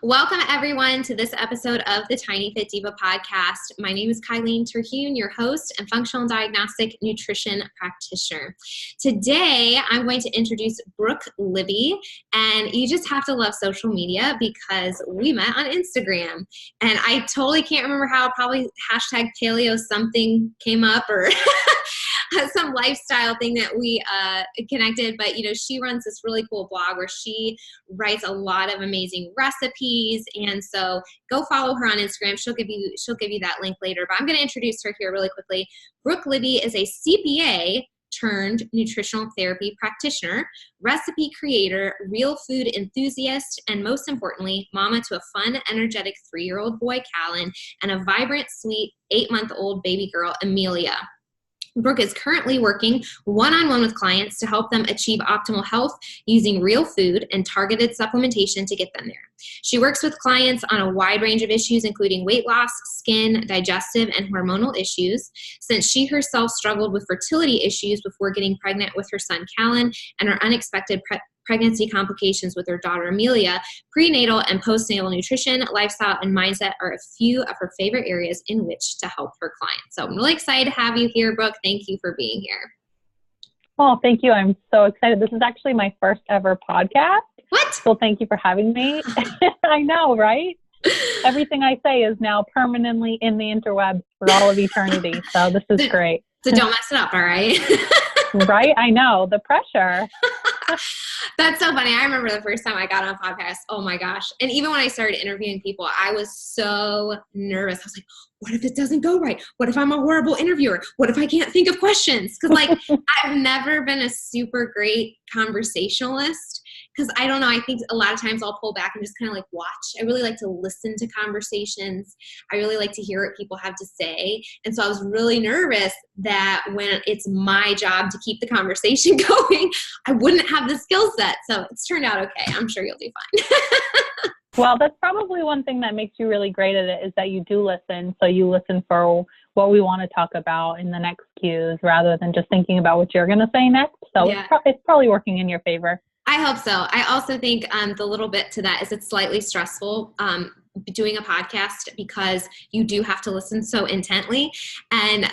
Welcome, everyone, to this episode of the Tiny Fit Diva podcast. My name is Kylene Terhune, your host and functional diagnostic nutrition practitioner. Today, I'm going to introduce Brooke Libby, and you just have to love social media because we met on Instagram. And I totally can't remember how, probably hashtag paleo something came up or some lifestyle thing that we connected, but she runs this really cool blog where she writes a lot of amazing recipes, and so go follow her on Instagram. She'll give you that link later, but I'm going to introduce her here really quickly. Brooke Libby is a CPA turned nutritional therapy practitioner, recipe creator, real food enthusiast, and most importantly, mama to a fun, energetic 3-year-old boy, Kylene, and a vibrant, sweet 8-month-old baby girl, Amelia. Brooke is currently working one-on-one with clients to help them achieve optimal health using real food and targeted supplementation to get them there. She works with clients on a wide range of issues, including weight loss, skin, digestive, and hormonal issues. Since she herself struggled with fertility issues before getting pregnant with her son, Kylene, and her unexpected pregnancy complications with her daughter Amelia, prenatal and postnatal nutrition, lifestyle, and mindset are a few of her favorite areas in which to help her clients. So I'm really excited to have you here, Brooke. Thank you for being here. Oh, thank you. I'm so excited. This is actually my first ever podcast. What? So thank you for having me. I know, right? Everything I say is now permanently in the interwebs for all of eternity. So this is great. So don't mess it up, all right? Right? I know. The pressure. That's so funny. I remember the first time I got on a podcast. Oh my gosh. And even when I started interviewing people, I was so nervous. I was like, what if it doesn't go right? What if I'm a horrible interviewer? What if I can't think of questions? Because I've never been a super great conversationalist. Because I don't know, I think a lot of times I'll pull back and just kind of watch. I really like to listen to conversations. I really like to hear what people have to say. And so I was really nervous that when it's my job to keep the conversation going, I wouldn't have the skill set. So it's turned out okay. I'm sure you'll do fine. Well, that's probably one thing that makes you really great at it is that you do listen. So you listen for what we want to talk about in the next cues rather than just thinking about what you're going to say next. So yeah. It's probably working in your favor. I hope so. I also think the little bit to that is it's slightly stressful doing a podcast because you do have to listen so intently. And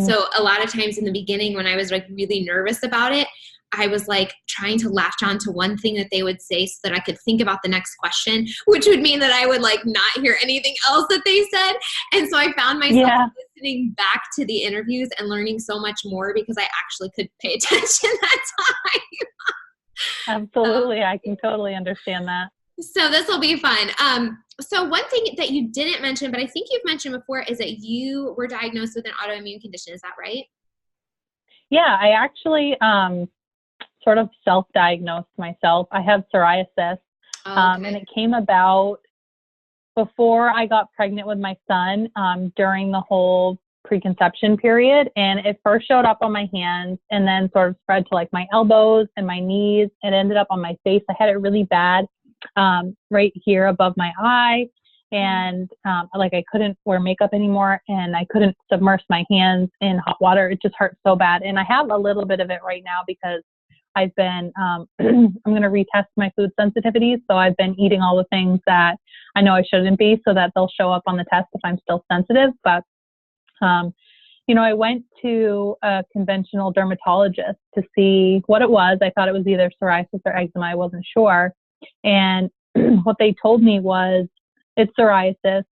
so a lot of times in the beginning when I was really nervous about it, I was trying to latch on to one thing that they would say so that I could think about the next question, which would mean that I would not hear anything else that they said. And so I found myself listening back to the interviews and learning so much more because I actually could pay attention that time. Absolutely. I can totally understand that. So this will be fun. So one thing that you didn't mention, but I think you've mentioned before, is that you were diagnosed with an autoimmune condition. Is that right? Yeah, I actually sort of self-diagnosed myself. I have psoriasis, and it came about before I got pregnant with my son during the whole preconception period, and it first showed up on my hands and then sort of spread to my elbows and my knees. It ended up on my face. I had it really bad right here above my eye, and I couldn't wear makeup anymore, and I couldn't submerge my hands in hot water. It just hurt so bad, and I have a little bit of it right now because I've been I'm going to retest my food sensitivities, so I've been eating all the things that I know I shouldn't be so that they'll show up on the test if I'm still sensitive. But I went to a conventional dermatologist to see what it was. I thought it was either psoriasis or eczema. I wasn't sure. And what they told me was, it's psoriasis.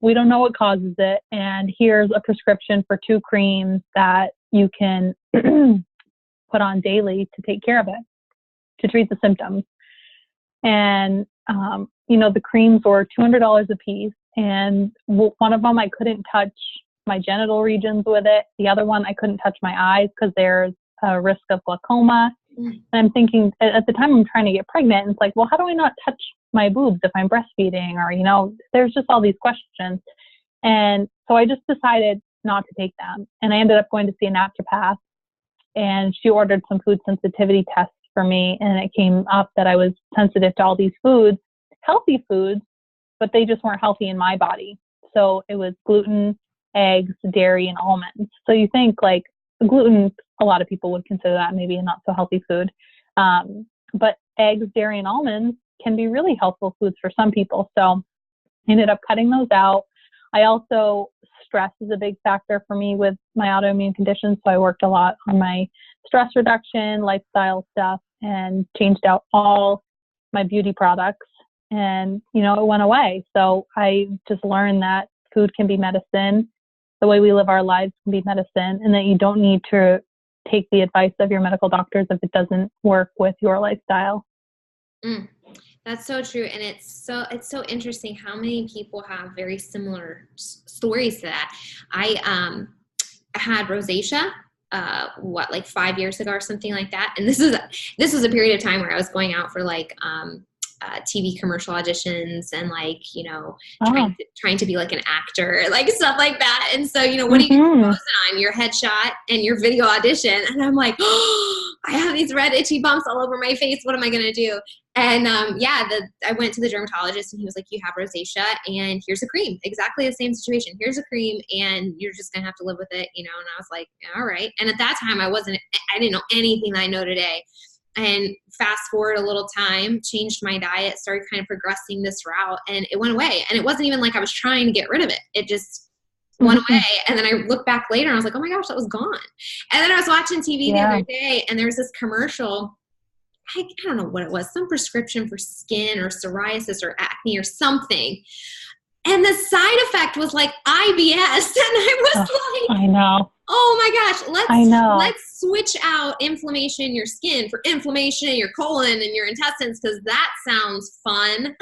We don't know what causes it. And here's a prescription for 2 creams that you can put on daily to take care of it, to treat the symptoms. And, the creams were $200 a piece. And one of them I couldn't touch my genital regions with it. The other one, I couldn't touch my eyes because there's a risk of glaucoma. And I'm thinking at the time I'm trying to get pregnant, and it's well, how do I not touch my boobs if I'm breastfeeding? Or, there's just all these questions. And so I just decided not to take them. And I ended up going to see a naturopath, and she ordered some food sensitivity tests for me. And it came up that I was sensitive to all these foods, healthy foods, but they just weren't healthy in my body. So it was gluten, eggs, dairy, and almonds. So you think gluten, a lot of people would consider that maybe a not so healthy food. But eggs, dairy, and almonds can be really helpful foods for some people. So I ended up cutting those out. I also, stress is a big factor for me with my autoimmune conditions. So I worked a lot on my stress reduction, lifestyle stuff, and changed out all my beauty products. And, you know, it went away. So I just learned that food can be medicine. The way we live our lives can be medicine, and that you don't need to take the advice of your medical doctors if it doesn't work with your lifestyle. That's so true. And it's so interesting how many people have very similar stories to that. I had rosacea, like 5 years ago or something like that. And this was a period of time where I was going out for like, TV commercial auditions and like, you know, trying to be like an actor, like stuff like that. And so, you know, what do you get on your headshot and your video audition? And I'm like, oh, I have these red itchy bumps all over my face. What am I going to do? And I went to the dermatologist and he was like, you have rosacea and here's a cream. Exactly the same situation. Here's a cream and you're just going to have to live with it, you know? And I was like, all right. And at that time I didn't know anything that I know today. And fast forward a little time, changed my diet, started kind of progressing this route, and it went away. And it wasn't even like I was trying to get rid of it. It just went away. And then I looked back later and I was like, oh my gosh, that was gone. And then I was watching TV the other day and there's this commercial. I don't know what it was, some prescription for skin or psoriasis or acne or something. And the side effect was like IBS. And I was like, I know. Oh my gosh, let's switch out inflammation in your skin for inflammation in your colon and your intestines, because that sounds fun.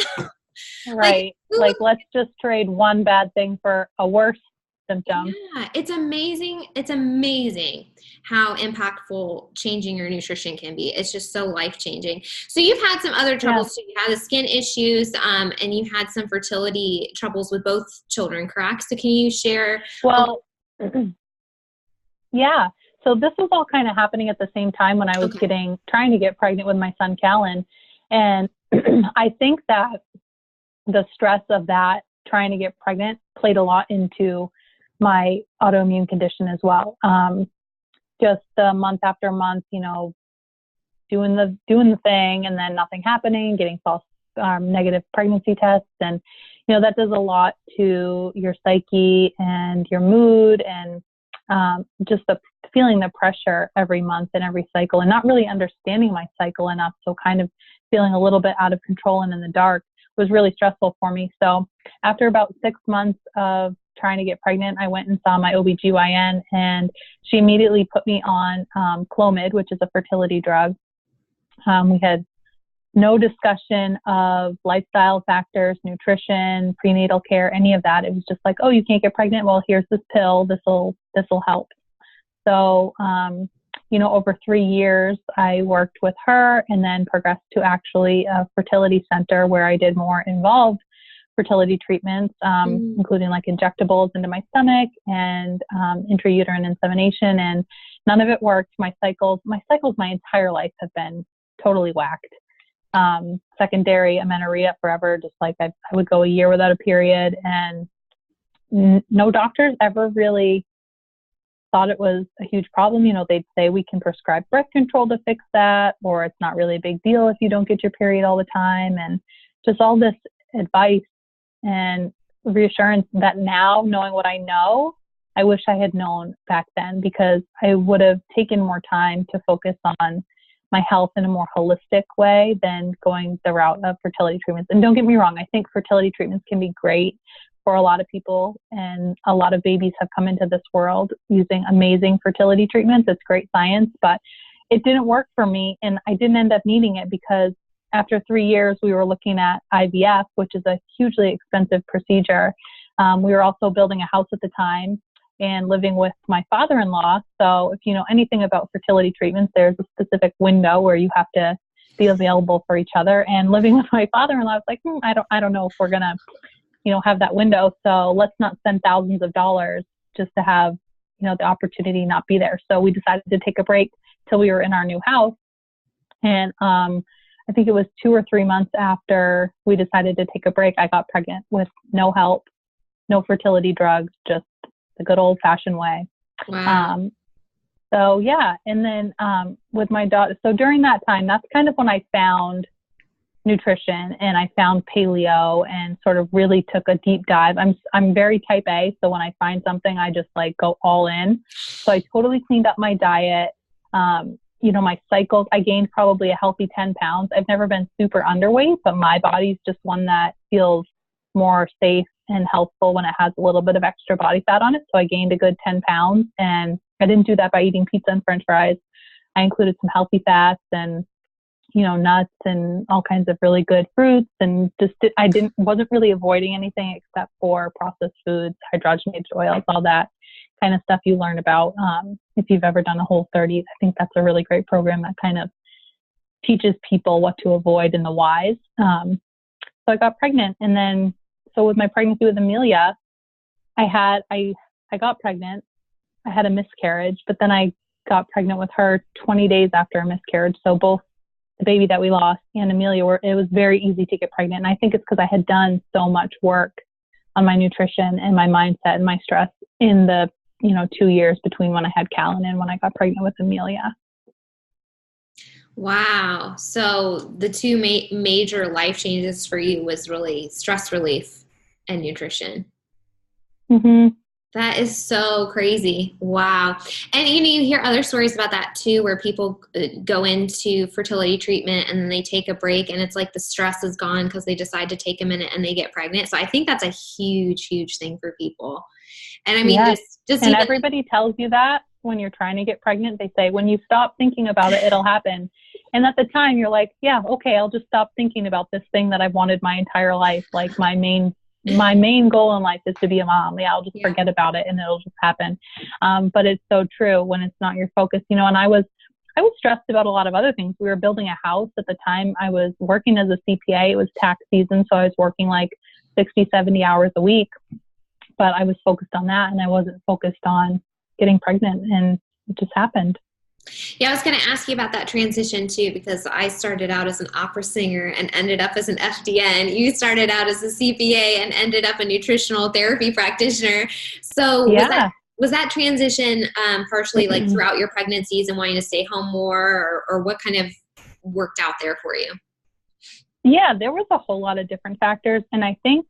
Right. Like let's just trade one bad thing for a worse symptom. Yeah, it's amazing. It's amazing how impactful changing your nutrition can be. It's just so life-changing. So you've had some other troubles too. You had the skin issues, and you had some fertility troubles with both children, correct? So can you share? Well, yeah. So this was all kind of happening at the same time when I was trying to get pregnant with my son, Kylene. And I think that the stress of that, trying to get pregnant, played a lot into my autoimmune condition as well. Just month after month, you know, doing the thing and then nothing happening, getting false negative pregnancy tests. And, you know, that does a lot to your psyche and your mood and just feeling the pressure every month and every cycle, and not really understanding my cycle enough. So kind of feeling a little bit out of control and in the dark was really stressful for me. So after about 6 months of trying to get pregnant, I went and saw my OBGYN, and she immediately put me on Clomid, which is a fertility drug. We had no discussion of lifestyle factors, nutrition, prenatal care, any of that. It was just like, oh, you can't get pregnant? Well, here's this pill. This'll help. So, you know, over 3 years, I worked with her and then progressed to actually a fertility center where I did more involved fertility treatments, including like injectables into my stomach and intrauterine insemination, and none of it worked. My cycles my entire life have been totally whacked. Secondary amenorrhea forever, just like I would go a year without a period, and no doctors ever really thought it was a huge problem. You know, they'd say we can prescribe birth control to fix that, or it's not really a big deal if you don't get your period all the time, and just all this advice and reassurance that now, knowing what I know, I wish I had known back then, because I would have taken more time to focus on my health in a more holistic way than going the route of fertility treatments. And don't get me wrong, I think fertility treatments can be great for a lot of people, and a lot of babies have come into this world using amazing fertility treatments. It's great science, but it didn't work for me, and I didn't end up needing it because after 3 years, we were looking at IVF, which is a hugely expensive procedure. We were also building a house at the time and living with my father-in-law. So if you know anything about fertility treatments, there's a specific window where you have to be available for each other. And living with my father-in-law, I was like, I don't know if we're gonna, you know, have that window. So let's not spend thousands of dollars just to have, you know, the opportunity not be there. So we decided to take a break till we were in our new house. And I think it was 2 or 3 months after we decided to take a break, I got pregnant with no help, no fertility drugs, just the good old fashioned way. Wow. So yeah. And then with my daughter, so during that time, that's kind of when I found nutrition, and I found paleo and sort of really took a deep dive. I'm very type A, so when I find something, I just like go all in. So I totally cleaned up my diet. My cycles, I gained probably a healthy 10 pounds. I've never been super underweight, but my body's just one that feels more safe and healthful when it has a little bit of extra body fat on it. So I gained a good 10 pounds, and I didn't do that by eating pizza and French fries. I included some healthy fats and, nuts and all kinds of really good fruits, and wasn't really avoiding anything except for processed foods, hydrogenated oils, all that kind of stuff you learn about if you've ever done a Whole30. I think that's a really great program that kind of teaches people what to avoid and the whys. So I got pregnant, and then with my pregnancy with Amelia, I got pregnant. I had a miscarriage, but then I got pregnant with her 20 days after a miscarriage. So both the baby that we lost and Amelia it was very easy to get pregnant. And I think it's because I had done so much work on my nutrition and my mindset and my stress in the 2 years between when I had Kylene and when I got pregnant with Amelia. Wow. So the two major life changes for you was really stress relief and nutrition. Mm-hmm. That is so crazy. Wow. And you hear other stories about that too, where people go into fertility treatment and then they take a break and it's like the stress is gone because they decide to take a minute and they get pregnant. So I think that's a huge, huge thing for people. And I mean, yes. just and everybody tells you that when you're trying to get pregnant. They say, when you stop thinking about it, it'll happen. And at the time you're like, yeah, okay, I'll just stop thinking about this thing that I've wanted my entire life. Like my main goal in life is to be a mom. Yeah, I'll just forget about it and it'll just happen. But it's so true when it's not your focus, and I was stressed about a lot of other things. We were building a house at the time. I was working as a CPA. It was tax season. So I was working like 60, 70 hours a week, but I was focused on that and I wasn't focused on getting pregnant, and it just happened. Yeah, I was going to ask you about that transition too, because I started out as an opera singer and ended up as an FDN. You started out as a CPA and ended up a nutritional therapy practitioner. So was that transition partially like throughout your pregnancies and wanting to stay home more, or what kind of worked out there for you? Yeah, there was a whole lot of different factors. And I think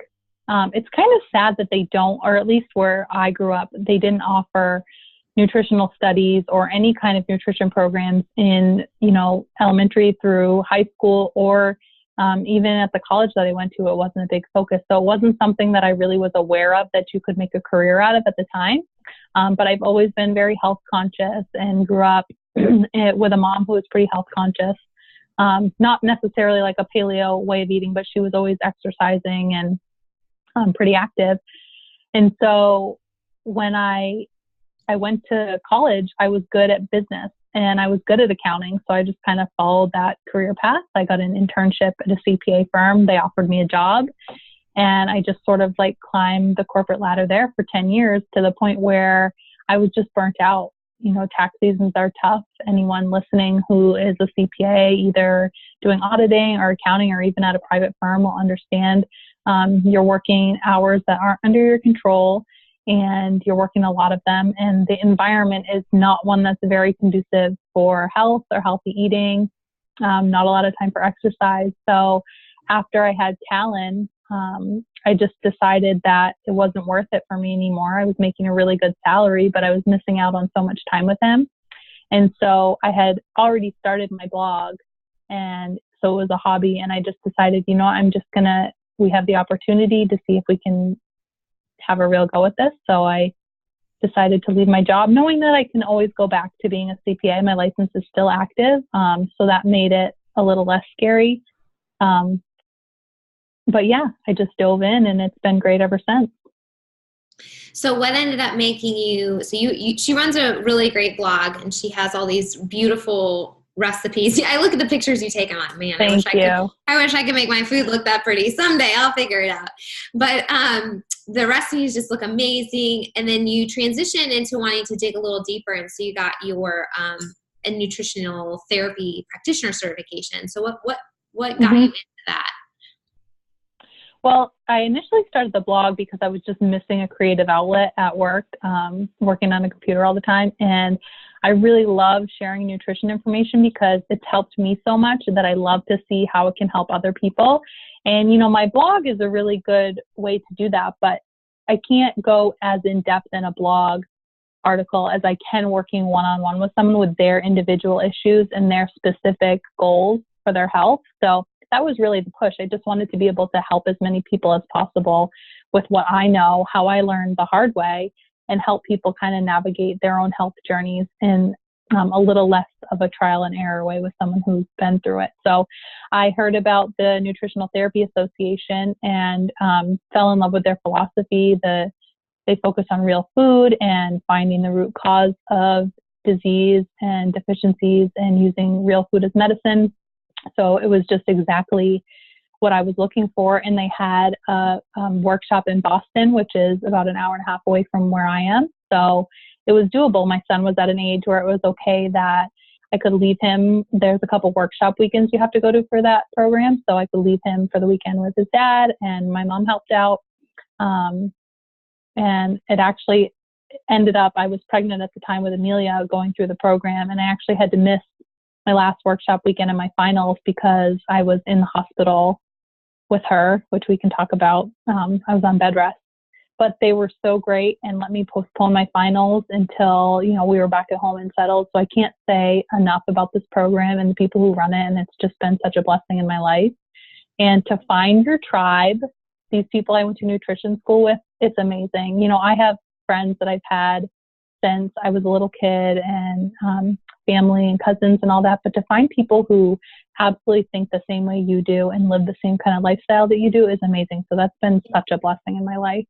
it's kind of sad that they don't, or at least where I grew up, they didn't offer nutritional studies or any kind of nutrition programs in, elementary through high school, or even at the college that I went to, it wasn't a big focus. So it wasn't something that I really was aware of that you could make a career out of at the time. But I've always been very health conscious and grew up with a mom who was pretty health conscious. Not necessarily like a paleo way of eating, but she was always exercising and pretty active. And so when I went to college, I was good at business and I was good at accounting. So I just kind of followed that career path. I got an internship at a CPA firm. They offered me a job, and I just sort of like climbed the corporate ladder there for 10 years to the point where I was just burnt out. Tax seasons are tough. Anyone listening who is a CPA, either doing auditing or accounting or even at a private firm, will understand you're working hours that aren't under your control, and you're working a lot of them, and the environment is not one that's very conducive for health or healthy eating, not a lot of time for exercise. So after I had Kylene, I just decided that it wasn't worth it for me anymore. I was making a really good salary, but I was missing out on so much time with him. And so I had already started my blog, and so it was a hobby, and I just decided, we have the opportunity to see if we can have a real go at this. So I decided to leave my job, knowing that I can always go back to being a CPA. My license is still active. So that made it a little less scary. But yeah, I just dove in, and it's been great ever since. So what ended up making you, she runs a really great blog, and she has all these beautiful recipes. I look at the pictures you take, I'm like, man, I wish I could make my food look that pretty. Someday I'll figure it out. But the recipes just look amazing. And then you transition into wanting to dig a little deeper. And so you got your a nutritional therapy practitioner certification. So what got you into that? Well, I initially started the blog because I was just missing a creative outlet at work, working on a computer all the time. And I really love sharing nutrition information because it's helped me so much that I love to see how it can help other people. And, you know, my blog is a really good way to do that, but I can't go as in depth in a blog article as I can working one-on-one with someone with their individual issues and their specific goals for their health. So that was really the push. I just wanted to be able to help as many people as possible with what I know, how I learned the hard way, and help people kind of navigate their own health journeys in a little less of a trial and error way with someone who's been through it. So I heard about the Nutritional Therapy Association and fell in love with their philosophy. They focus on real food and finding the root cause of disease and deficiencies and using real food as medicine. So it was just exactly what I was looking for. And they had a workshop in Boston, which is about an hour and a half away from where I am. So it was doable. My son was at an age where it was okay that I could leave him. There's a couple workshop weekends you have to go to for that program. So I could leave him for the weekend with his dad, and my mom helped out. And it actually ended up, I was pregnant at the time with Amelia going through the program, and I actually had to miss my last workshop weekend and my finals because I was in the hospital with her, which we can talk about. I was on bed rest, but they were so great and let me postpone my finals until, you know, we were back at home and settled. So I can't say enough about this program and the people who run it. And it's just been such a blessing in my life. And to find your tribe, these people I went to nutrition school with, it's amazing. You know, I have friends that I've had since I was a little kid, and family and cousins and all that. But to find people who absolutely think the same way you do and live the same kind of lifestyle that you do is amazing. So that's been such a blessing in my life.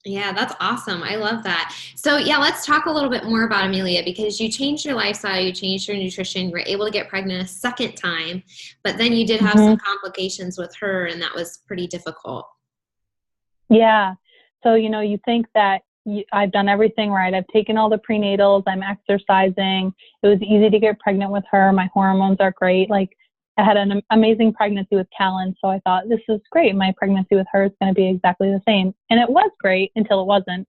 Yeah, that's awesome. I love that. So yeah, let's talk a little bit more about Amelia, because you changed your lifestyle, you changed your nutrition, you were able to get pregnant a second time, but then you did have some complications with her, and that was pretty difficult. Yeah. So, you know, you think that I've done everything right. I've taken all the prenatals. I'm exercising. It was easy to get pregnant with her. My hormones are great. Like, I had an amazing pregnancy with Kylene. So I thought, this is great. My pregnancy with her is going to be exactly the same. And it was great until it wasn't.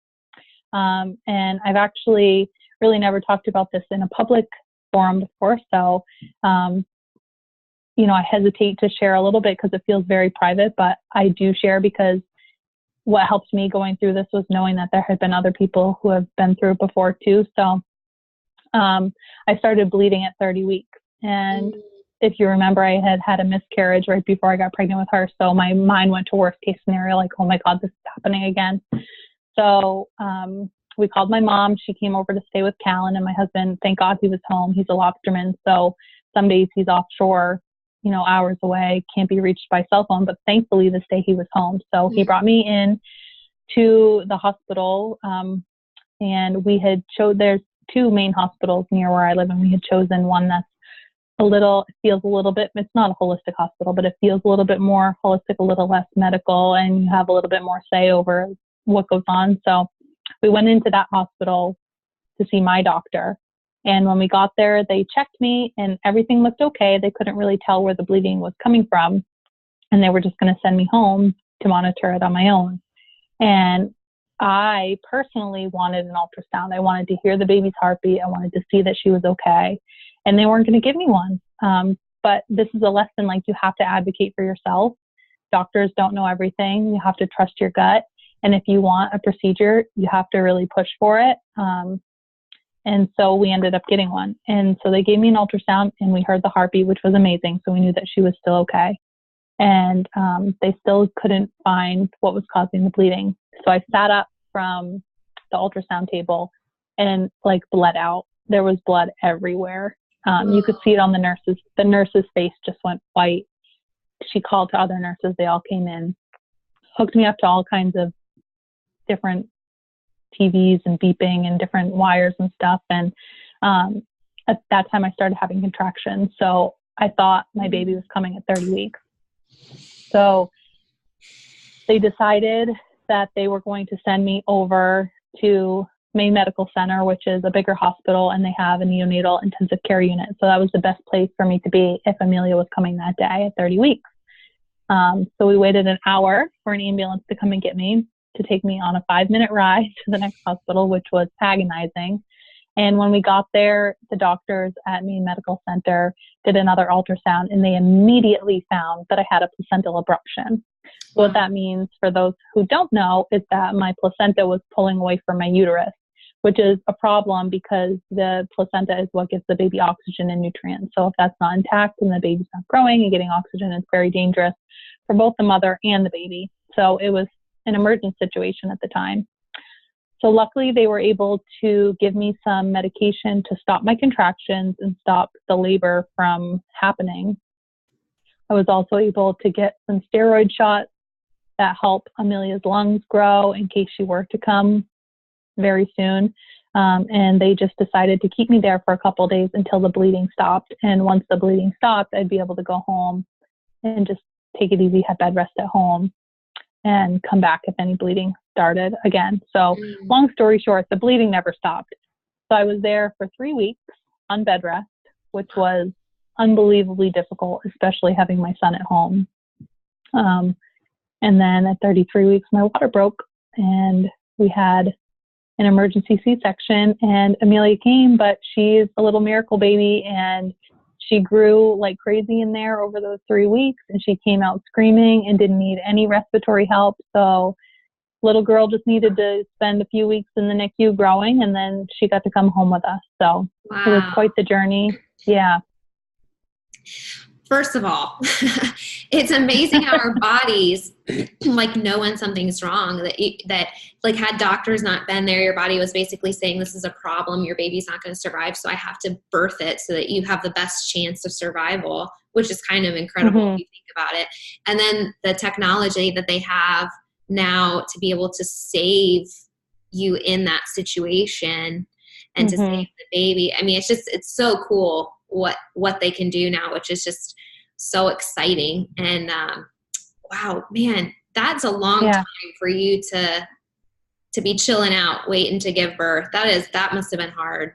And I've actually really never talked about this in a public forum before. So, you know, I hesitate to share a little bit because it feels very private, but I do share because what helped me going through this was knowing that there had been other people who have been through it before too. So I started bleeding at 30 weeks. And if you remember, I had had a miscarriage right before I got pregnant with her. So my mind went to worst case scenario, like, oh my God, this is happening again. So we called my mom. She came over to stay with Kylene, and my husband, thank God he was home. He's a lobsterman. So some days he's offshore, you know, hours away, can't be reached by cell phone, but thankfully this day he was home. So he brought me in to the hospital, and we had there's two main hospitals near where I live, and we had chosen one that's feels a little bit, it's not a holistic hospital, but it feels a little bit more holistic, a little less medical, and you have a little bit more say over what goes on. So we went into that hospital to see my doctor. And when we got there, they checked me and everything looked okay. They couldn't really tell where the bleeding was coming from. And they were just going to send me home to monitor it on my own. And I personally wanted an ultrasound. I wanted to hear the baby's heartbeat. I wanted to see that she was okay. And they weren't going to give me one. But this is a lesson, like, you have to advocate for yourself. Doctors don't know everything. You have to trust your gut. And if you want a procedure, you have to really push for it. And so we ended up getting one. And so they gave me an ultrasound, and we heard the heartbeat, which was amazing. So we knew that she was still okay. And they still couldn't find what was causing the bleeding. So I sat up from the ultrasound table and, like, bled out. There was blood everywhere. You could see it on the nurses. The nurse's face just went white. She called to other nurses. They all came in, hooked me up to all kinds of different TVs and beeping and different wires and stuff. And at that time I started having contractions. So I thought my baby was coming at 30 weeks. So they decided that they were going to send me over to Maine Medical Center, which is a bigger hospital, and they have a neonatal intensive care unit. So that was the best place for me to be if Amelia was coming that day at 30 weeks. So we waited an hour for an ambulance to come and get me, to take me on a 5-minute ride to the next hospital, which was agonizing. And when we got there, the doctors at Maine Medical Center did another ultrasound, and they immediately found that I had a placental abruption. Wow. What that means, for those who don't know, is that my placenta was pulling away from my uterus, which is a problem because the placenta is what gives the baby oxygen and nutrients. So if that's not intact and the baby's not growing and getting oxygen, it's very dangerous for both the mother and the baby. So it was an emergent situation at the time. So luckily they were able to give me some medication to stop my contractions and stop the labor from happening. I was also able to get some steroid shots that help Amelia's lungs grow in case she were to come very soon. And they just decided to keep me there for a couple of days until the bleeding stopped. And once the bleeding stopped, I'd be able to go home and just take it easy, have bed rest at home, and come back if any bleeding started again. So long story short, the bleeding never stopped. So I was there for 3 weeks on bed rest, which was unbelievably difficult, especially having my son at home. And then at 33 weeks, my water broke and we had an emergency C-section, and Amelia came, but she's a little miracle baby, and she grew like crazy in there over those 3 weeks, and she came out screaming and didn't need any respiratory help. So little girl just needed to spend a few weeks in the NICU growing, and then she got to come home with us. So Wow. It was quite the journey. Yeah. First of all, it's amazing how our bodies like know when something's wrong, that like had doctors not been there, your body was basically saying this is a problem, your baby's not going to survive, so I have to birth it so that you have the best chance of survival, which is kind of incredible if you think about it. And then the technology that they have now to be able to save you in that situation and to save the baby. I mean, it's so cool what they can do now, which is just so exciting. And wow, man, that's a long time for you to be chilling out, waiting to give birth. That must have been hard.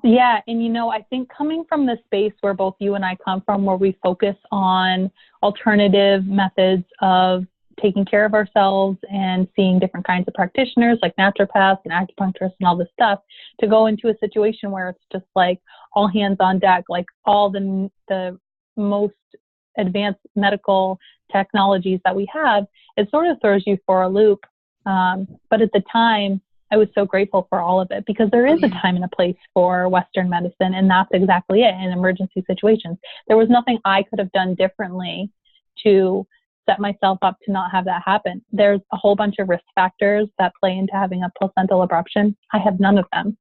Yeah. And I think coming from the space where both you and I come from, where we focus on alternative methods of taking care of ourselves and seeing different kinds of practitioners like naturopaths and acupuncturists and all this stuff, to go into a situation where it's just like all hands on deck, like all the most advanced medical technologies that we have, it sort of throws you for a loop. But at the time, I was so grateful for all of it, because there is a time and a place for Western medicine, and that's exactly it in emergency situations. There was nothing I could have done differently to set myself up to not have that happen. There's a whole bunch of risk factors that play into having a placental abruption. I have none of them.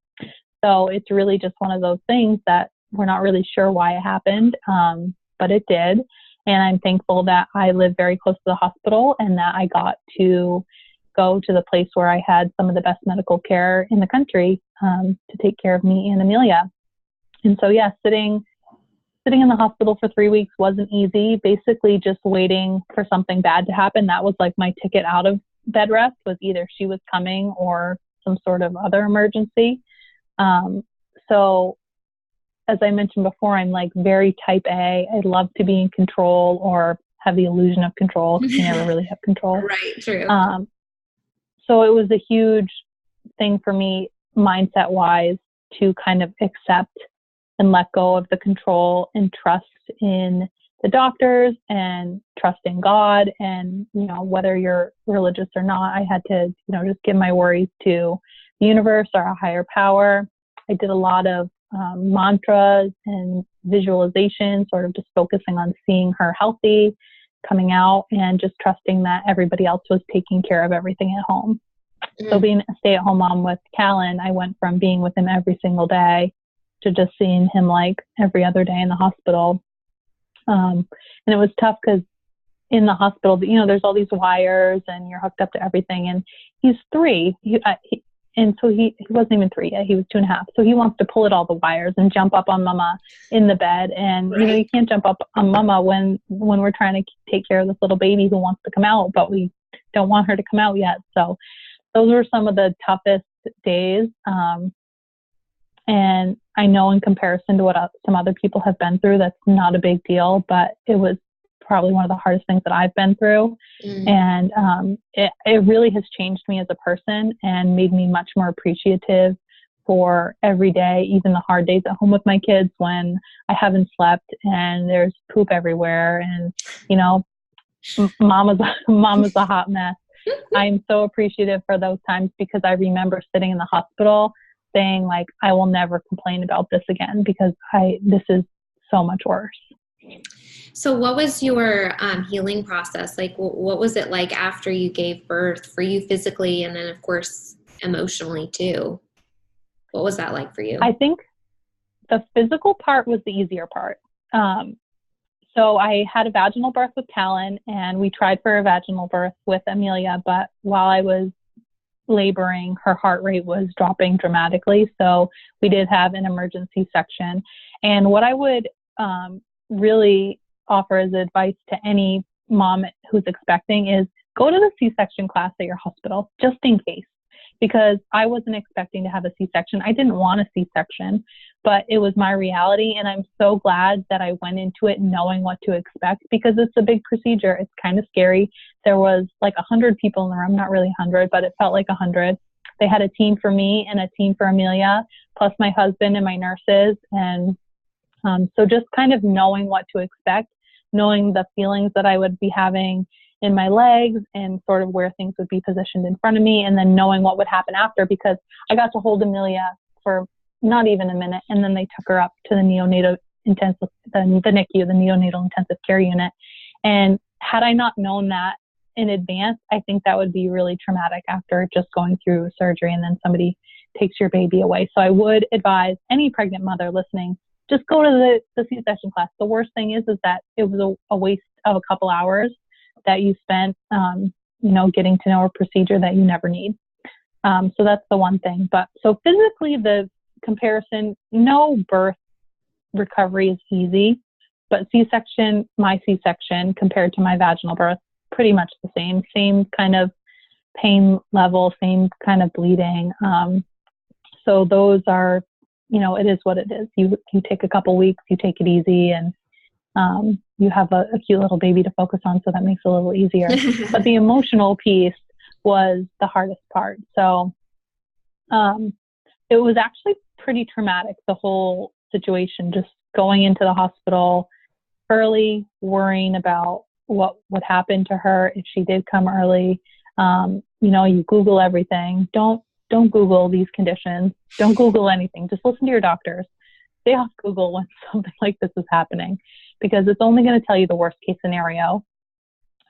So it's really just one of those things that we're not really sure why it happened, but it did. And I'm thankful that I live very close to the hospital and that I got to go to the place where I had some of the best medical care in the country to take care of me and Amelia. And so, yeah, sitting in the hospital for 3 weeks wasn't easy. Basically just waiting for something bad to happen. That was like my ticket out of bed rest, was either she was coming or some sort of other emergency. So as I mentioned before, I'm like very type A. I love to be in control, or have the illusion of control, because you never really have control. Right, true. So it was a huge thing for me, mindset wise, to kind of accept and let go of the control and trust in the doctors and trust in God. And, whether you're religious or not, I had to, just give my worries to the universe or a higher power. I did a lot of mantras and visualization, sort of just focusing on seeing her healthy, coming out, and just trusting that everybody else was taking care of everything at home. So being a stay-at-home mom with Kylene, I went from being with him every single day to just seeing him like every other day in the hospital. And it was tough because in the hospital, there's all these wires and you're hooked up to everything. And he's 3. And so he wasn't even 3 yet. He was 2.5. So he wants to pull at all the wires and jump up on mama in the bed. And, you can't jump up on mama when we're trying to take care of this little baby who wants to come out, but we don't want her to come out yet. So those were some of the toughest days. And I know in comparison to what some other people have been through, that's not a big deal, but it was probably one of the hardest things that I've been through. And it really has changed me as a person and made me much more appreciative for every day, even the hard days at home with my kids when I haven't slept and there's poop everywhere and, you know, mama's a hot mess. I'm so appreciative for those times because I remember sitting in the hospital saying like, I will never complain about this again because this is so much worse. So what was your healing process? Like, what was it like after you gave birth for you physically and then of course emotionally too? What was that like for you? I think the physical part was the easier part. So I had a vaginal birth with Kylene and we tried for a vaginal birth with Amelia, but while I was laboring, her heart rate was dropping dramatically. So we did have an emergency section. And what I would really offer as advice to any mom who's expecting is go to the C-section class at your hospital, just in case. Because I wasn't expecting to have a C-section. I didn't want a C-section, but it was my reality. And I'm so glad that I went into it knowing what to expect because it's a big procedure. It's kind of scary. There was like 100 people in the room, not really 100, but it felt like 100. They had a team for me and a team for Amelia, plus my husband and my nurses. And so just kind of knowing what to expect, knowing the feelings that I would be having in my legs and sort of where things would be positioned in front of me, and then knowing what would happen after because I got to hold Amelia for not even a minute, and then they took her up to the neonatal intensive, the NICU, the neonatal intensive care unit. And had I not known that in advance, I think that would be really traumatic after just going through surgery and then somebody takes your baby away. So I would advise any pregnant mother listening, just go to the C-section class. The worst thing is that it was a waste of a couple hours that you spent, getting to know a procedure that you never need. So that's the one thing. But so physically, the comparison, no birth recovery is easy, but my C-section compared to my vaginal birth, pretty much the same kind of pain level, same kind of bleeding. So those are, it is what it is. You take a couple weeks, you take it easy, and you have a cute little baby to focus on, so that makes it a little easier. But the emotional piece was the hardest part. So it was actually pretty traumatic, the whole situation, just going into the hospital early, worrying about what would happen to her if she did come early. You Google everything. Don't Google these conditions. Don't Google anything. Just listen to your doctors. Stay off Google when something like this is happening, because it's only going to tell you the worst case scenario.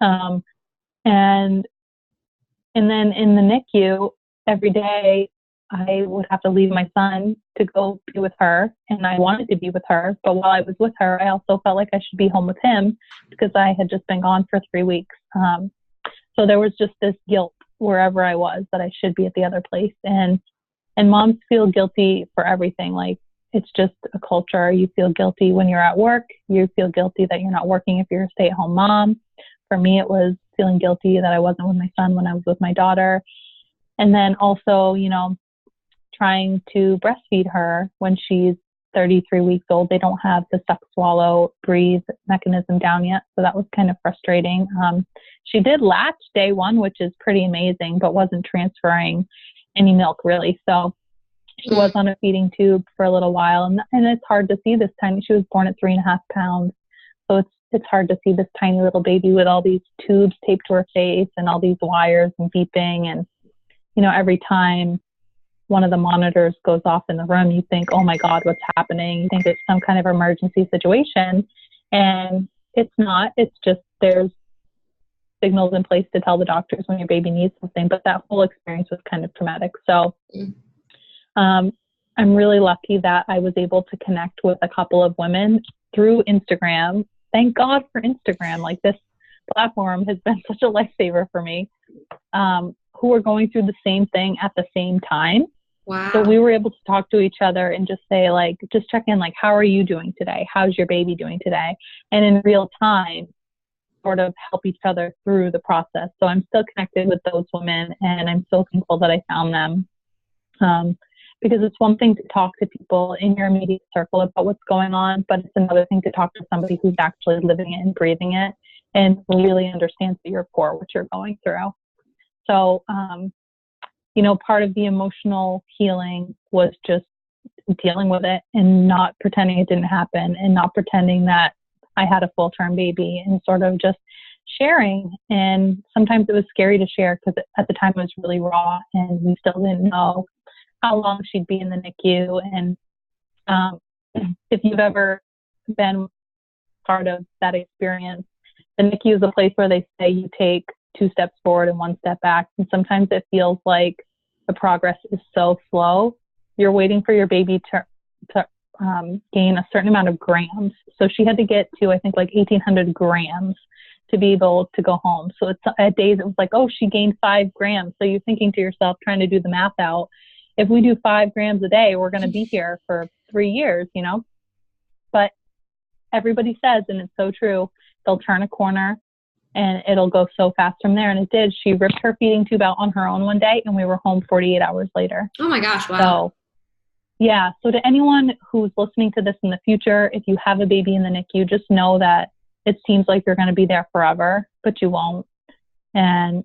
And then in the NICU, every day I would have to leave my son to go be with her, and I wanted to be with her. But while I was with her, I also felt like I should be home with him because I had just been gone for 3 weeks. So there was just this guilt wherever I was that I should be at the other place. And moms feel guilty for everything. Like, it's just a culture. You feel guilty when you're at work. You feel guilty that you're not working if you're a stay-at-home mom. For me, it was feeling guilty that I wasn't with my son when I was with my daughter. And then also, trying to breastfeed her when she's 33 weeks old. They don't have the suck, swallow, breathe mechanism down yet. So that was kind of frustrating. She did latch day one, which is pretty amazing, but wasn't transferring any milk really. So she was on a feeding tube for a little while, and it's hard to see this tiny. She was born at 3.5 pounds, so it's hard to see this tiny little baby with all these tubes taped to her face and all these wires and beeping, and every time one of the monitors goes off in the room, you think, oh my God, what's happening? You think it's some kind of emergency situation, and it's not. It's just there's signals in place to tell the doctors when your baby needs something. But that whole experience was kind of traumatic. So. I'm really lucky that I was able to connect with a couple of women through Instagram. Thank God for Instagram. Like, this platform has been such a lifesaver for me, who are going through the same thing at the same time. Wow. So we were able to talk to each other and just say, like, just check in, like, how are you doing today? How's your baby doing today? And in real time, sort of help each other through the process. So I'm still connected with those women, and I'm so thankful that I found them. Because it's one thing to talk to people in your immediate circle about what's going on, but it's another thing to talk to somebody who's actually living it and breathing it and really understands at your core what you're going through. So, part of the emotional healing was just dealing with it and not pretending it didn't happen and not pretending that I had a full-term baby, and sort of just sharing. And sometimes it was scary to share because at the time it was really raw and we still didn't know how long she'd be in the NICU. And if you've ever been part of that experience, the NICU is a place where they say you take 2 steps forward and 1 step back. And sometimes it feels like the progress is so slow. You're waiting for your baby to gain a certain amount of grams. So she had to get to, I think, like 1,800 grams to be able to go home. So it's at days it was like, oh, she gained 5 grams. So you're thinking to yourself, trying to do the math out, if we do 5 grams a day, we're going to be here for 3 years, But everybody says, and it's so true, they'll turn a corner and it'll go so fast from there. And it did. She ripped her feeding tube out on her own one day and we were home 48 hours later. Oh my gosh. Wow. So, yeah. So to anyone who's listening to this in the future, if you have a baby in the NICU, just know that it seems like you're going to be there forever, but you won't. And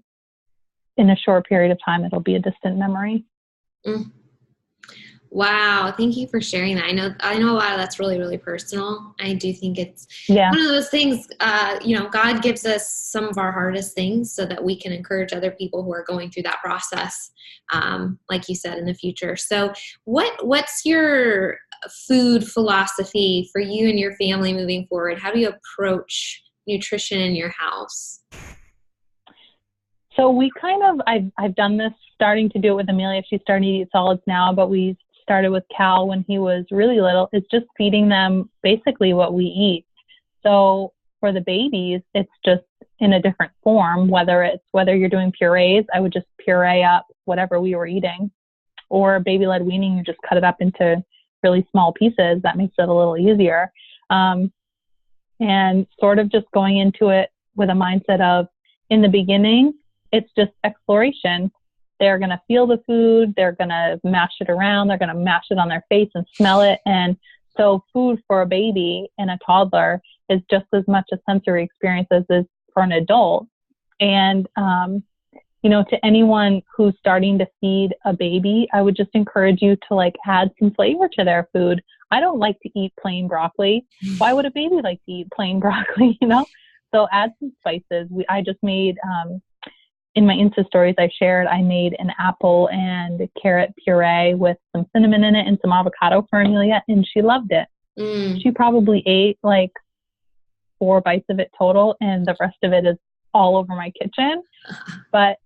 in a short period of time, it'll be a distant memory. Mm. Wow. Thank you for sharing that. I know a lot of that's really, really personal. I do think it's one of those things, God gives us some of our hardest things so that we can encourage other people who are going through that process, like you said, in the future. So what's your food philosophy for you and your family moving forward? How do you approach nutrition in your house? So we I've done this, starting to do it with Amelia. She's starting to eat solids now, but we started with Cal when he was really little. It's just feeding them basically what we eat. So for the babies, it's just in a different form, whether you're doing purees, I would just puree up whatever we were eating, or baby-led weaning, you just cut it up into really small pieces. That makes it a little easier. And sort of just going into it with a mindset of, in the beginning, it's just exploration. They're going to feel the food. They're going to mash it around. They're going to mash it on their face and smell it. And so food for a baby and a toddler is just as much a sensory experience as is for an adult. And, to anyone who's starting to feed a baby, I would just encourage you to add some flavor to their food. I don't like to eat plain broccoli. Why would a baby like to eat plain broccoli, So add some spices. I just made, in my Insta stories I made an apple and carrot puree with some cinnamon in it and some avocado for Amelia, and she loved it. She probably ate 4 bites of it total, and the rest of it is all over my kitchen. But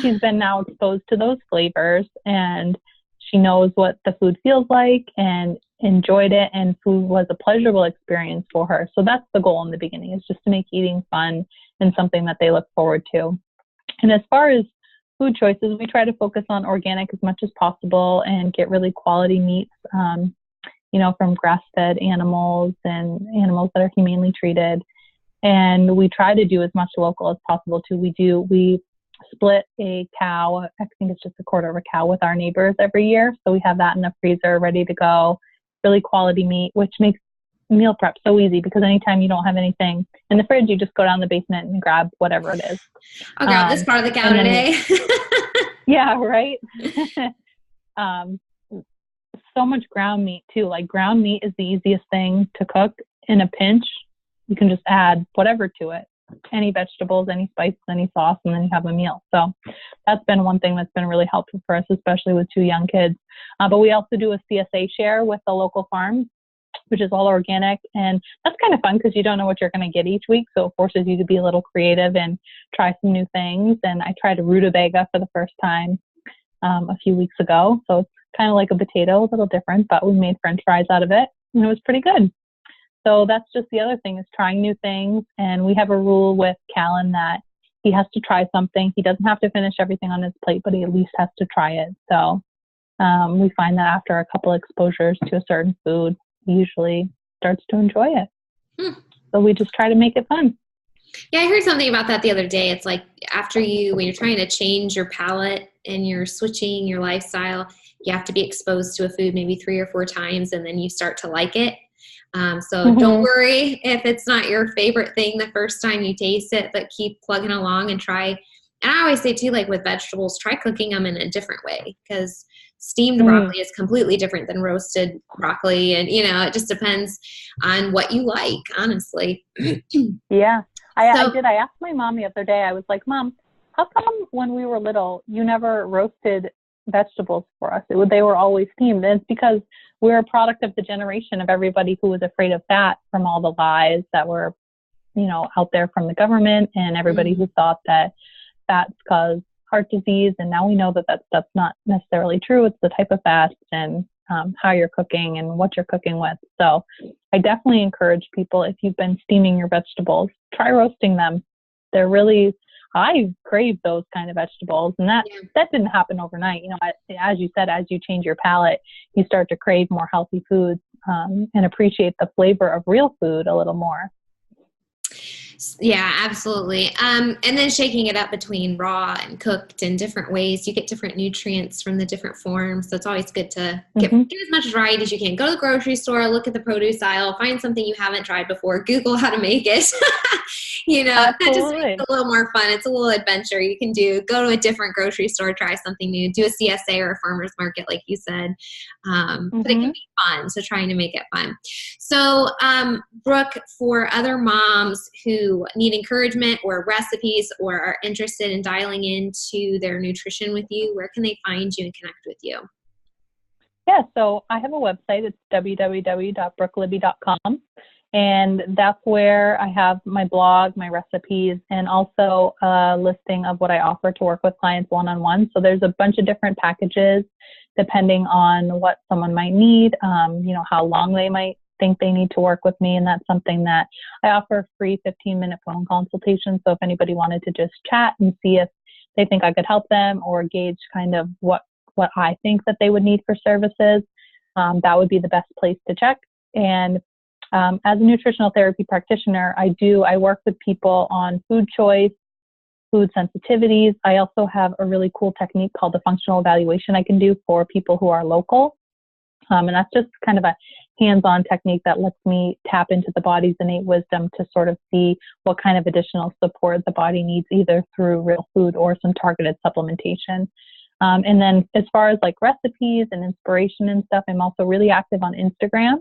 she's been now exposed to those flavors, and she knows what the food feels like and enjoyed it, and food was a pleasurable experience for her. So that's the goal in the beginning, is just to make eating fun and something that they look forward to. And as far as food choices, we try to focus on organic as much as possible and get really quality meats, from grass-fed animals and animals that are humanely treated. And we try to do as much local as possible too. We split a cow, I think it's just a quarter of a cow, with our neighbors every year. So we have that in the freezer ready to go, really quality meat, which makes meal prep so easy, because anytime you don't have anything in the fridge, you just go down the basement and grab whatever it is. I'll grab this part of the cow today. Yeah, right. So much ground meat too. Ground meat is the easiest thing to cook in a pinch. You can just add whatever to it, any vegetables, any spices, any sauce, and then you have a meal. So that's been one thing that's been really helpful for us, especially with 2 young kids. But we also do a CSA share with the local farm, which is all organic. And that's kind of fun because you don't know what you're going to get each week. So it forces you to be a little creative and try some new things. And I tried a rutabaga for the first time a few weeks ago. So it's kind of like a potato, a little different, but we made French fries out of it, and it was pretty good. So that's just the other thing, is trying new things. And we have a rule with Kylene that he has to try something. He doesn't have to finish everything on his plate, but he at least has to try it. So we find that after a couple exposures to a certain food, he usually starts to enjoy it. So we just try to make it fun. Yeah, I heard something about that the other day. It's like when you're trying to change your palate and you're switching your lifestyle, you have to be exposed to a food maybe 3 or 4 times, and then you start to like it. So don't worry if it's not your favorite thing the first time you taste it, but keep plugging along and try. And I always say too, like with vegetables, try cooking them in a different way, because steamed broccoli is completely different than roasted broccoli. And, it just depends on what you like, honestly. Yeah. I asked my mom the other day, I was like, Mom, how come when we were little, you never roasted vegetables for us? They were always steamed. And it's because we're a product of the generation of everybody who was afraid of fat from all the lies that were, out there from the government, and everybody who thought that fats cause heart disease. And now we know that that's not necessarily true. It's the type of fats and how you're cooking and what you're cooking with. So I definitely encourage people, if you've been steaming your vegetables, try roasting them. I crave those kind of vegetables, and that didn't happen overnight. As you said, as you change your palate, you start to crave more healthy foods and appreciate the flavor of real food a little more. Yeah, absolutely. And then shaking it up between raw and cooked in different ways, you get different nutrients from the different forms. So it's always good to get as much variety as you can. Go to the grocery store, look at the produce aisle, find something you haven't tried before, Google how to make it. That just makes it a little more fun. It's a little adventure you can do. Go to a different grocery store, try something new, do a CSA or a farmer's market, like you said. But it can be fun. So trying to make it fun. So, Brooke, for other moms who need encouragement or recipes or are interested in dialing into their nutrition with you, where can they find you and connect with you? Yeah, so I have a website. It's www.brookelibby.com. And that's where I have my blog, my recipes, and also a listing of what I offer to work with clients one-on-one. So there's a bunch of different packages depending on what someone might need, how long they might think they need to work with me. And that's something that I offer a free 15-minute phone consultation. So if anybody wanted to just chat and see if they think I could help them or gauge kind of what I think that they would need for services, that would be the best place to check. And as a nutritional therapy practitioner, I work with people on food choice, food sensitivities. I also have a really cool technique called the functional evaluation I can do for people who are local. And that's just kind of a hands-on technique that lets me tap into the body's innate wisdom to sort of see what kind of additional support the body needs, either through real food or some targeted supplementation. And then as far as like recipes and inspiration and stuff, I'm also really active on Instagram,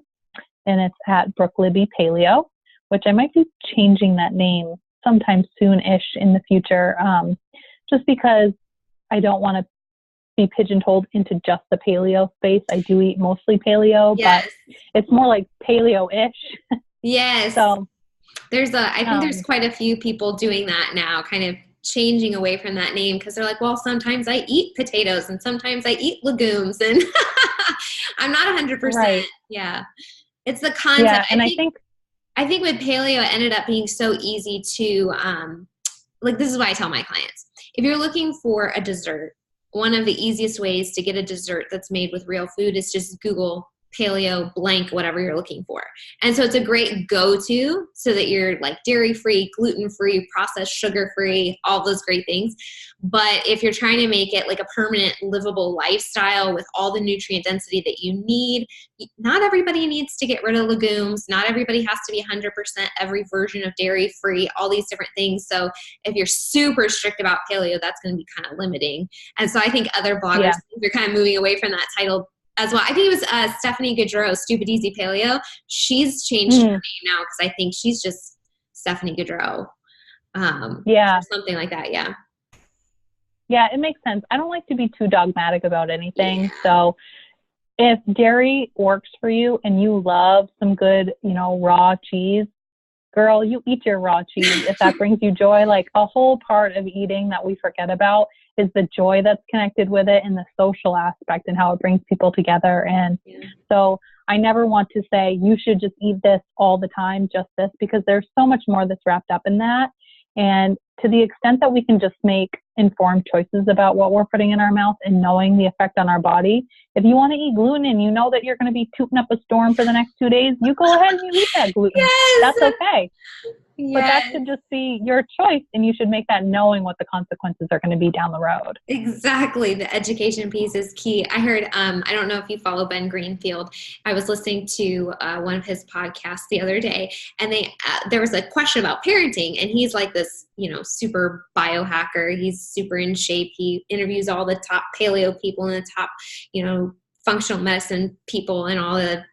and it's at Brooke Libby Paleo, which I might be changing that name sometime soon-ish in the future, just because I don't want to be pigeonholed into just the paleo space. I do eat mostly paleo, but it's more like paleo-ish. Yes. So I think there's quite a few people doing that now, kind of changing away from that name, because they're like, well, sometimes I eat potatoes and sometimes I eat legumes, and I'm not 100%. Right. Yeah. It's the concept. Yeah, and I think with paleo, it ended up being so easy to, this is why I tell my clients, if you're looking for a dessert, one of the easiest ways to get a dessert that's made with real food is just Google paleo blank, whatever you're looking for. And so it's a great go-to so that you're like dairy-free, gluten-free, processed sugar-free, all those great things. But if you're trying to make it like a permanent livable lifestyle with all the nutrient density that you need, not everybody needs to get rid of legumes. Not everybody has to be 100% every version of dairy-free, all these different things. So if you're super strict about paleo, that's going to be kind of limiting. And so I think other bloggers, they're kind of moving away from that title as well. I think it was Stephanie Gaudreau, Stupid Easy Paleo. She's changed her name now because I think she's just Stephanie Gaudreau. Or something like that. Yeah. Yeah, it makes sense. I don't like to be too dogmatic about anything. Yeah. So if dairy works for you and you love some good, raw cheese, girl, you eat your raw cheese. If that brings you joy, like a whole part of eating that we forget about is the joy that's connected with it and the social aspect and how it brings people together. And so I never want to say you should just eat this all the time, just this, because there's so much more that's wrapped up in that. And to the extent that we can just make informed choices about what we're putting in our mouth and knowing the effect on our body, if you want to eat gluten and you know that you're going to be tooting up a storm for the next 2 days, you go ahead and you eat that gluten. Yes. That's okay. But that should just be your choice, and you should make that knowing what the consequences are going to be down the road. Exactly. The education piece is key. I heard, I don't know if you follow Ben Greenfield. I was listening to one of his podcasts the other day, and there was a question about parenting, and he's like this, super biohacker. He's super in shape. He interviews all the top paleo people and the top, functional medicine people and all the,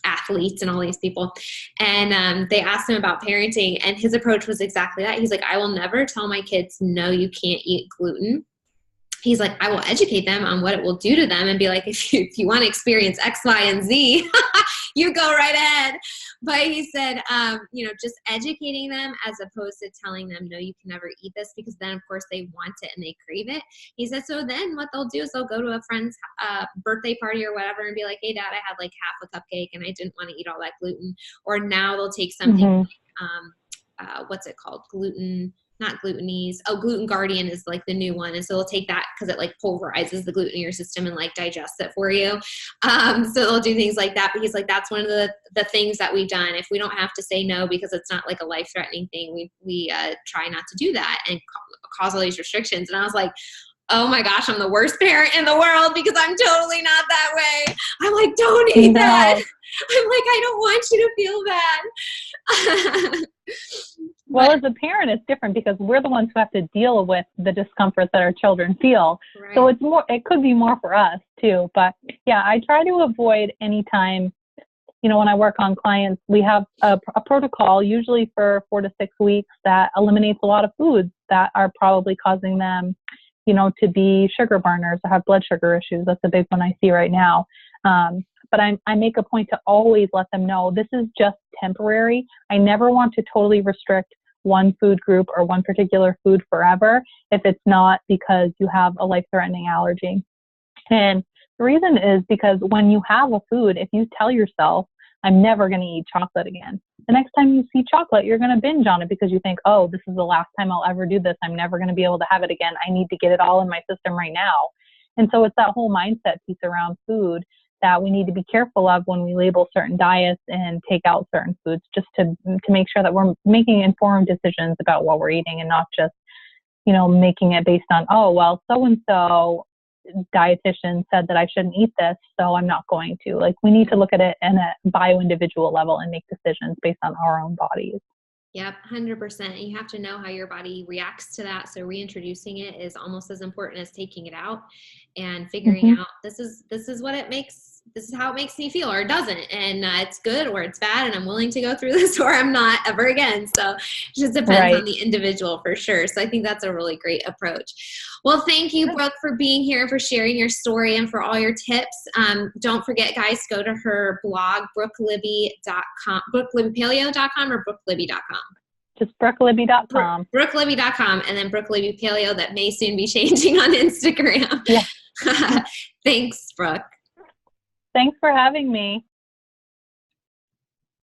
athletes and all these people. And they asked him about parenting, and his approach was exactly that. He's like, I will never tell my kids, no, you can't eat gluten. He's like, I will educate them on what it will do to them and be like, if you want to experience X, Y, and Z, you go right ahead. But he said, just educating them as opposed to telling them, no, you can never eat this, because then, of course, they want it and they crave it. He said, so then what they'll do is they'll go to a friend's birthday party or whatever and be like, hey, Dad, I had like half a cupcake and I didn't want to eat all that gluten. Or now they'll take something like, what's it called? Not Glutenese. Oh, Gluten Guardian is like the new one. And so they'll take that because it like pulverizes the gluten in your system and like digests it for you. So they'll do things like that. But he's like, that's one of the things that we've done. If we don't have to say no because it's not like a life-threatening thing, we try not to do that and cause all these restrictions. And I was like, oh my gosh, I'm the worst parent in the world because I'm totally not that way. I'm like, don't eat that. I'm like, I don't want you to feel bad. Well, as a parent, it's different because we're the ones who have to deal with the discomfort that our children feel. Right. So it could be more for us too. But yeah, I try to avoid any time, when I work on clients, we have a protocol usually for 4 to 6 weeks that eliminates a lot of foods that are probably causing them, to be sugar burners or have blood sugar issues. That's a big one I see right now. But I make a point to always let them know this is just temporary. I never want to totally restrict one food group or one particular food forever if it's not because you have a life-threatening allergy. And the reason is because when you have a food, if you tell yourself, I'm never going to eat chocolate again, the next time you see chocolate, you're going to binge on it because you think, oh, this is the last time I'll ever do this. I'm never going to be able to have it again. I need to get it all in my system right now. And so it's that whole mindset piece around food that we need to be careful of when we label certain diets and take out certain foods, just to make sure that we're making informed decisions about what we're eating and not just, making it based on, oh, well, so-and-so dietitian said that I shouldn't eat this, so I'm not going to. Like, we need to look at it in a bio-individual level and make decisions based on our own bodies. Yep, 100%. You have to know how your body reacts to that. So reintroducing it is almost as important as taking it out and figuring out this is what it makes. This is how it makes me feel, or it doesn't, and it's good or it's bad, and I'm willing to go through this, or I'm not ever again. So it just depends on the individual for sure. So I think that's a really great approach. Well, thank you, Brooke, for being here, for sharing your story, and for all your tips. Don't forget, guys, go to her blog, brookelibby.com, brookelibbypaleo.com or brookelibby.com. Just brookelibby.com. brookelibby.com, and then Brooke Libby Paleo, that may soon be changing on Instagram. Yeah. Thanks, Brooke. Thanks for having me.